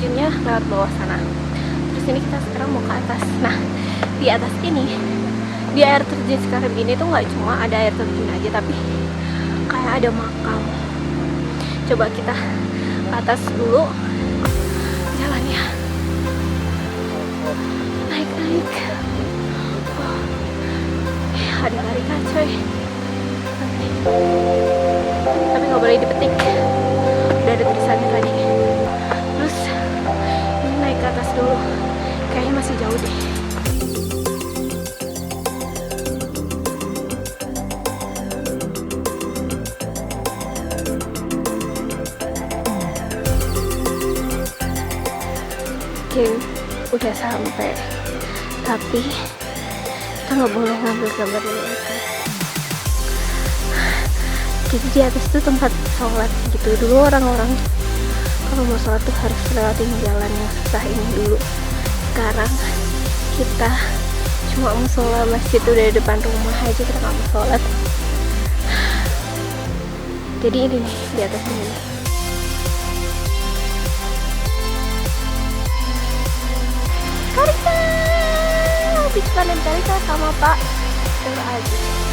terjunnya lewat bawah sana. Terus ini kita sekarang mau ke atas. Nah, di atas ini, di air terjun sekarang ini tuh nggak cuma ada air terjun aja, tapi kayak ada makam. Coba kita ke atas dulu jalannya. Naik. Oh, ada tarikan coy. Tapi nggak boleh dipetik. Udah ada tulisannya tadi. Terus ini naik ke atas dulu. Kayaknya masih jauh deh. Oke, udah sampai. Tapi kita nggak boleh ngambil gambar dulu aja. Jadi di atas itu tempat sholat gitu. Dulu orang-orang kalau mau sholat tuh harus lewatin jalan yang susah ini dulu. Sekarang kita cuma mau sholat, masjid udah di depan rumah aja, kita nggak mau sholat. Jadi ini nih di atas ini. Karika, habis panen Karika sama Pak Aziz.